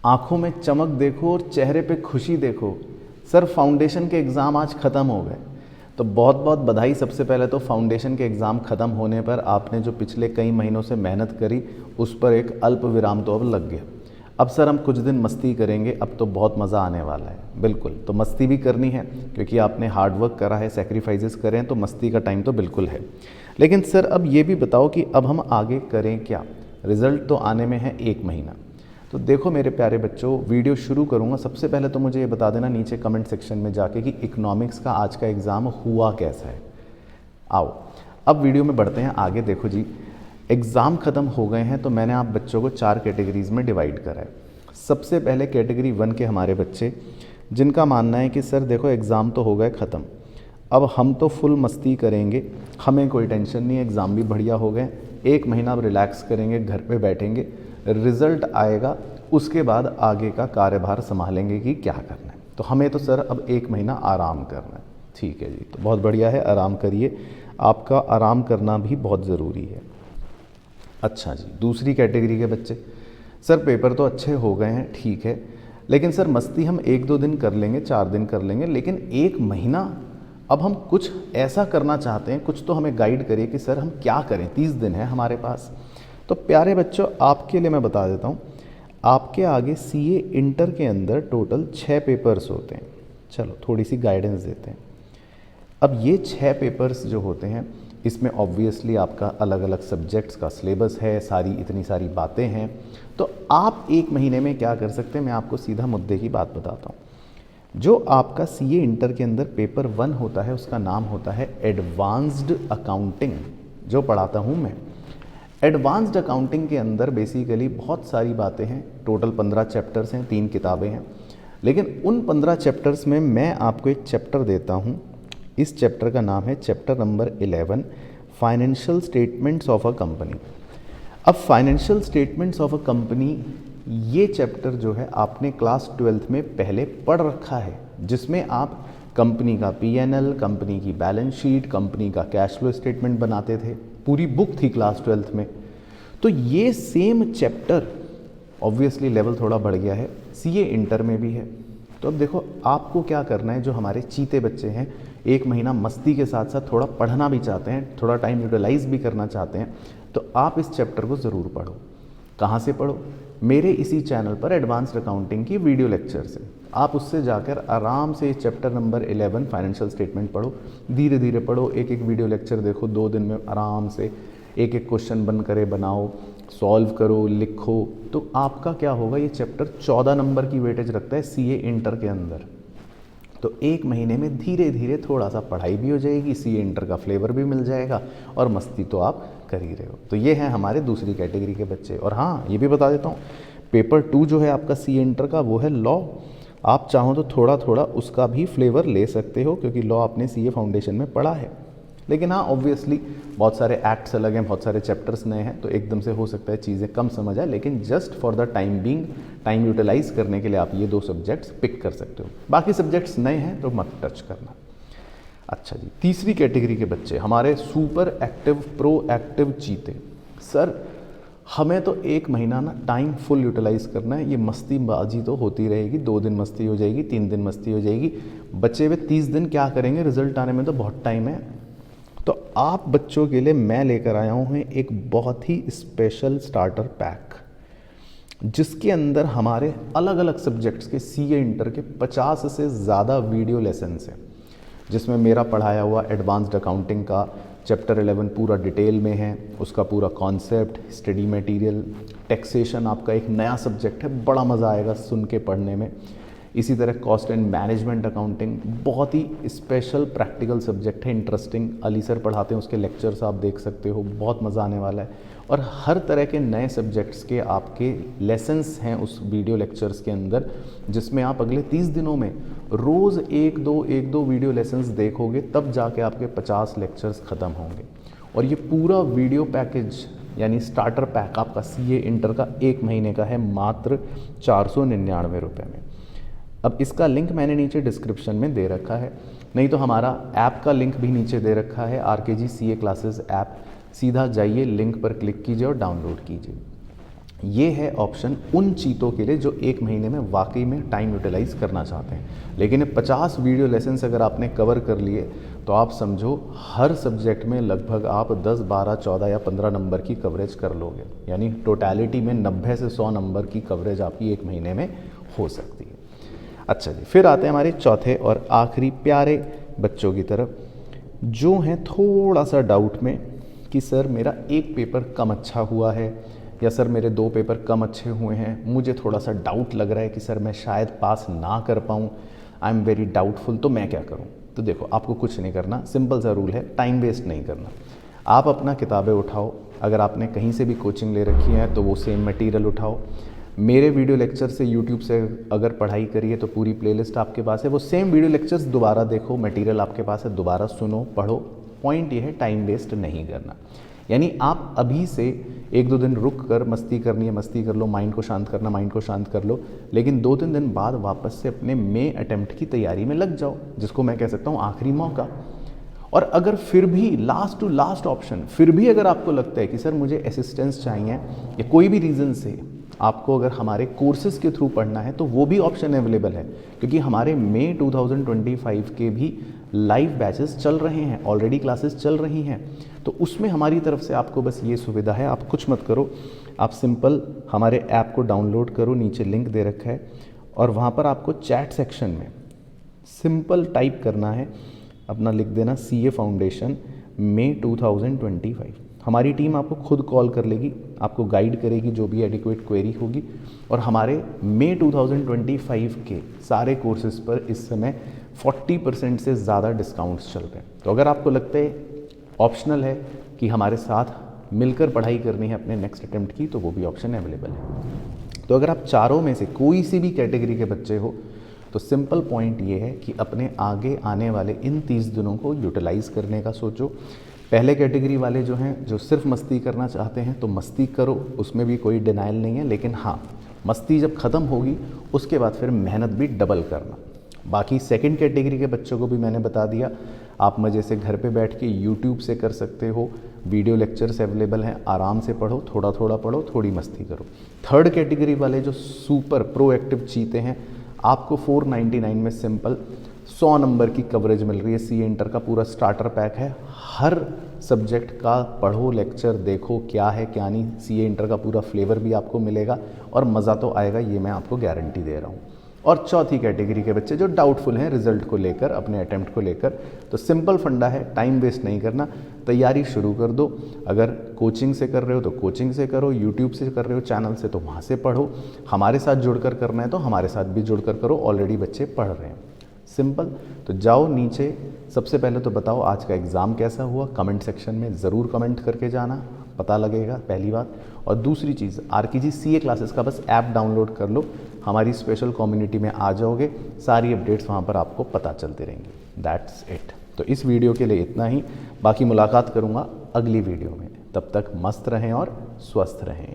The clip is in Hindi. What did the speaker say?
आंखों में चमक देखो और चेहरे पे खुशी देखो। सर फाउंडेशन के एग्ज़ाम आज ख़त्म हो गए, तो बहुत बहुत बधाई। सबसे पहले तो फाउंडेशन के एग्ज़ाम ख़त्म होने पर आपने जो पिछले कई महीनों से मेहनत करी उस पर एक अल्प विराम तो अब लग गया। अब सर हम कुछ दिन मस्ती करेंगे, अब तो बहुत मज़ा आने वाला है। बिल्कुल, तो मस्ती भी करनी है क्योंकि आपने हार्ड वर्क करा है, सेक्रीफाइसेस करे हैं, तो मस्ती का टाइम तो बिल्कुल है। लेकिन सर अब ये भी बताओ कि अब हम आगे करें क्या। रिज़ल्ट तो आने में है 1 महीना। तो देखो मेरे प्यारे बच्चों, वीडियो शुरू करूँगा। सबसे पहले तो मुझे ये बता देना नीचे कमेंट सेक्शन में जाके कि इकोनॉमिक्स का आज का एग्ज़ाम हुआ कैसा है। आओ अब वीडियो में बढ़ते हैं आगे। देखो जी, एग्ज़ाम ख़त्म हो गए हैं तो मैंने आप बच्चों को 4 कैटेगरीज़ में डिवाइड करा है। सबसे पहले कैटेगरी 1 के हमारे बच्चे, जिनका मानना है कि सर देखो एग्ज़ाम तो हो गए ख़त्म, अब हम तो फुल मस्ती करेंगे, हमें कोई टेंशन नहीं है, एग्ज़ाम भी बढ़िया हो गए, 1 महीना अब रिलैक्स करेंगे, घर पे बैठेंगे, रिज़ल्ट आएगा उसके बाद आगे का कार्यभार संभालेंगे कि क्या करना है। तो हमें तो सर अब 1 महीना आराम करना है। ठीक है जी, तो बहुत बढ़िया है, आराम करिए, आपका आराम करना भी बहुत ज़रूरी है। अच्छा जी, दूसरी कैटेगरी के बच्चे, सर पेपर तो अच्छे हो गए हैं, ठीक है, लेकिन सर मस्ती हम 1-2 दिन कर लेंगे, 4 दिन कर लेंगे, लेकिन 1 महीना अब हम कुछ ऐसा करना चाहते हैं, कुछ तो हमें गाइड करिए कि सर हम क्या करें, 30 दिन है हमारे पास। तो प्यारे बच्चों, आपके लिए मैं बता देता हूँ, आपके आगे सीए इंटर के अंदर टोटल 6 पेपर्स होते हैं। चलो थोड़ी सी गाइडेंस देते हैं। अब ये 6 पेपर्स जो होते हैं, इसमें ऑब्वियसली आपका अलग अलग सब्जेक्ट्स का सिलेबस है, इतनी सारी बातें हैं। तो आप 1 महीने में क्या कर सकते हैं, मैं आपको सीधा मुद्दे की बात बताता हूँ। जो आपका सीए इंटर के अंदर पेपर 1 होता है, उसका नाम होता है एडवांस्ड अकाउंटिंग, जो पढ़ाता हूँ मैं। एडवांस्ड अकाउंटिंग के अंदर बेसिकली बहुत सारी बातें हैं, टोटल 15 चैप्टर्स हैं, 3 किताबें हैं। लेकिन उन 15 चैप्टर्स में मैं आपको एक चैप्टर देता हूँ। इस चैप्टर का नाम है chapter number 11, financial statements of a company. अब financial statements of a company, ये चैप्टर जो है आपने क्लास 12th में पहले पढ़ रखा है, जिसमें आप कंपनी का पीएनएल, कंपनी की बैलेंस शीट, कंपनी का कैश फ्लो स्टेटमेंट बनाते थे। पूरी बुक थी क्लास 12th में। तो ये सेम चैप्टर ऑब्वियसली लेवल थोड़ा बढ़ गया है, सीए इंटर में भी है। तो अब देखो आपको क्या करना है, जो हमारे चीते बच्चे हैं, 1 महीना मस्ती के साथ साथ थोड़ा पढ़ना भी चाहते हैं, थोड़ा टाइम यूटिलाइज भी करना चाहते हैं, तो आप इस चैप्टर को ज़रूर पढ़ो। कहाँ से पढ़ो? मेरे इसी चैनल पर एडवांस्ड अकाउंटिंग की वीडियो लेक्चर्स हैं, आप उससे जाकर आराम से चैप्टर नंबर 11 फाइनेंशियल स्टेटमेंट पढ़ो। धीरे धीरे पढ़ो, एक एक वीडियो लेक्चर देखो, 2 दिन में आराम से एक एक क्वेश्चन बन करे बनाओ, सॉल्व करो, लिखो। तो आपका क्या होगा, ये चैप्टर 14 नंबर की वेटेज रखता है सीए इंटर के अंदर। तो 1 महीने में धीरे धीरे थोड़ा सा पढ़ाई भी हो जाएगी, सीए इंटर का फ्लेवर भी मिल जाएगा और मस्ती तो आप कर ही रहे हो। तो ये हैं हमारे दूसरी कैटेगरी के बच्चे। और हाँ, ये भी बता देता हूँ, पेपर 2 जो है आपका सीए इंटर का, वो है लॉ। आप चाहो तो थोड़ा थोड़ा उसका भी फ्लेवर ले सकते हो, क्योंकि लॉ आपने सीए फाउंडेशन में पढ़ा है। लेकिन हाँ, ऑब्वियसली बहुत सारे एक्ट्स अलग हैं, बहुत सारे चैप्टर्स नए हैं, तो एकदम से हो सकता है चीज़ें कम समझ आए, लेकिन just for the time being, time utilize करने के लिए आप ये 2 सब्जेक्ट्स पिक कर सकते हो। बाकी सब्जेक्ट्स नए हैं तो मत टच करना। अच्छा जी, तीसरी कैटेगरी के बच्चे, हमारे सुपर एक्टिव प्रो एक्टिव चीते। सर हमें तो 1 महीना ना टाइम फुल यूटिलाइज करना है, ये मस्ती बाजी तो होती रहेगी, 2 दिन मस्ती हो जाएगी, 3 दिन मस्ती हो जाएगी, बचे हुए 30 दिन क्या करेंगे, रिजल्ट आने में तो बहुत टाइम है। तो आप बच्चों के लिए मैं लेकर आया हूँ एक बहुत ही स्पेशल स्टार्टर पैक, जिसके अंदर हमारे अलग अलग सब्जेक्ट्स के सीए इंटर के 50 से ज़्यादा वीडियो लेसन्स हैं, जिसमें मेरा पढ़ाया हुआ एडवांस्ड अकाउंटिंग का चैप्टर 11 पूरा डिटेल में है, उसका पूरा कॉन्सेप्ट, स्टडी मटेरियल, टैक्सेशन आपका एक नया सब्जेक्ट है, बड़ा मज़ा आएगा सुन के पढ़ने में। इसी तरह कॉस्ट एंड मैनेजमेंट अकाउंटिंग बहुत ही स्पेशल प्रैक्टिकल सब्जेक्ट है, इंटरेस्टिंग। अली सर पढ़ाते हैं, उसके लेक्चर्स आप देख सकते हो, बहुत मज़ा आने वाला है। और हर तरह के नए सब्जेक्ट्स के आपके लेसन्स हैं उस वीडियो लेक्चर्स के अंदर, जिसमें आप अगले 30 दिनों में रोज़ 1-2 वीडियो लेसन्स देखोगे, तब जाके आपके 50 लेक्चर्स ख़त्म होंगे। और ये पूरा वीडियो पैकेज यानी स्टार्टर पैक आपका सीए इंटर का 1 महीने का है, मात्र 499 रुपये में। अब इसका लिंक मैंने नीचे डिस्क्रिप्शन में दे रखा है, नहीं तो हमारा ऐप का लिंक भी नीचे दे रखा है, आरकेजी सीए क्लासेस ऐप। सीधा जाइए, लिंक पर क्लिक कीजिए और डाउनलोड कीजिए। ये है ऑप्शन उन चीतों के लिए जो 1 महीने में वाकई में टाइम यूटिलाइज करना चाहते हैं। लेकिन 50 वीडियो लेसन्स अगर आपने कवर कर लिए तो आप समझो हर सब्जेक्ट में लगभग आप 10, 12, 14 या 15 नंबर की कवरेज कर लोगे। यानी टोटलिटी में 90 से 100 नंबर की कवरेज आपकी 1 महीने में हो सकती है। अच्छा जी, फिर आते हैं हमारे चौथे और आखिरी प्यारे बच्चों की तरफ, जो हैं थोड़ा सा डाउट में कि सर मेरा एक पेपर कम अच्छा हुआ है, या सर मेरे 2 पेपर कम अच्छे हुए हैं, मुझे थोड़ा सा डाउट लग रहा है कि सर मैं शायद पास ना कर पाऊँ, आई एम वेरी डाउटफुल, तो मैं क्या करूँ। तो देखो, आपको कुछ नहीं करना, सिंपल सा रूल है, टाइम वेस्ट नहीं करना। आप अपना किताबें उठाओ, अगर आपने कहीं से भी कोचिंग ले रखी है तो वो सेम मटेरियल उठाओ। मेरे वीडियो लेक्चर से यूट्यूब से अगर पढ़ाई करिए तो पूरी प्लेलिस्ट आपके पास है, वो सेम वीडियो लेक्चर्स दोबारा देखो, मटेरियल आपके पास है, दोबारा सुनो, पढ़ो। पॉइंट ये है टाइम वेस्ट नहीं करना। यानी आप अभी से 1-2 दिन रुक कर मस्ती करनी है, मस्ती कर लो, माइंड को शांत करना, माइंड को शांत कर लो, लेकिन 2-3 दिन बाद वापस से अपने मे अटेम्प्ट की तैयारी में लग जाओ, जिसको मैं कह सकता हूँ आखिरी मौका। और अगर फिर भी लास्ट टू लास्ट ऑप्शन, फिर भी अगर आपको लगता है कि सर मुझे असिस्टेंस चाहिए या कोई भी रीज़न से आपको अगर हमारे कोर्सेज़ के थ्रू पढ़ना है, तो वो भी ऑप्शन अवेलेबल है, क्योंकि हमारे मई 2025 के भी लाइव बैचेस चल रहे हैं, ऑलरेडी क्लासेस चल रही हैं। तो उसमें हमारी तरफ से आपको बस ये सुविधा है, आप कुछ मत करो, आप सिंपल हमारे ऐप को डाउनलोड करो, नीचे लिंक दे रखा है, और वहाँ पर आपको चैट सेक्शन में सिंपल टाइप करना है, अपना लिख देना CA फाउंडेशन मई 2025। हमारी टीम आपको खुद कॉल कर लेगी, आपको गाइड करेगी जो भी एडिक्वेट क्वेरी होगी। और हमारे मई 2025 के सारे कोर्सेज पर इस समय 40% से ज़्यादा डिस्काउंट्स चल रहे हैं। तो अगर आपको लगता है ऑप्शनल है कि हमारे साथ मिलकर पढ़ाई करनी है अपने नेक्स्ट अटेम्प्ट की, तो वो भी ऑप्शन अवेलेबल है। तो अगर आप चारों में से कोई सी भी कैटेगरी के बच्चे हो, तो सिंपल पॉइंट ये है कि अपने आगे आने वाले इन 30 दिनों को यूटिलाइज़ करने का सोचो। पहले कैटेगरी वाले जो हैं, जो सिर्फ मस्ती करना चाहते हैं, तो मस्ती करो, उसमें भी कोई डिनाइल नहीं है, लेकिन हाँ, मस्ती जब ख़त्म होगी उसके बाद फिर मेहनत भी डबल करना। बाकी सेकंड कैटेगरी के बच्चों को भी मैंने बता दिया, आप मज़े से घर पे बैठ के यूट्यूब से कर सकते हो, वीडियो लेक्चर्स अवेलेबल हैं, आराम से पढ़ो, थोड़ा थोड़ा पढ़ो, थोड़ी मस्ती करो। थर्ड कैटेगरी वाले जो सुपर प्रोएक्टिव चीते हैं, आपको 499 में सिंपल 100 नंबर की कवरेज मिल रही है। CA इंटर का पूरा स्टार्टर पैक है, हर सब्जेक्ट का पढ़ो, लेक्चर देखो, क्या है क्या नहीं, CA इंटर का पूरा फ्लेवर भी आपको मिलेगा और मज़ा तो आएगा, ये मैं आपको गारंटी दे रहा हूँ। और चौथी कैटेगरी के बच्चे जो डाउटफुल हैं रिजल्ट को लेकर, अपने अटेम्प्ट को लेकर, तो सिंपल फंडा है, टाइम वेस्ट नहीं करना, तैयारी शुरू कर दो। अगर कोचिंग से कर रहे हो तो कोचिंग से करो, यूट्यूब से कर रहे हो चैनल से तो वहाँ से पढ़ो, हमारे साथ जुड़कर करना है तो हमारे साथ भी जुड़कर करो, ऑलरेडी बच्चे पढ़ रहे हैं। सिंपल। तो जाओ नीचे, सबसे पहले तो बताओ आज का एग्ज़ाम कैसा हुआ, कमेंट सेक्शन में ज़रूर कमेंट करके जाना, पता लगेगा, पहली बात। और दूसरी चीज़, RKG CA क्लासेस का बस ऐप डाउनलोड कर लो, हमारी स्पेशल कम्युनिटी में आ जाओगे, सारी अपडेट्स वहाँ पर आपको पता चलती रहेंगी। That's it. तो इस वीडियो के लिए इतना ही, बाकी मुलाकात करूँगा अगली वीडियो में। तब तक मस्त रहें और स्वस्थ रहें।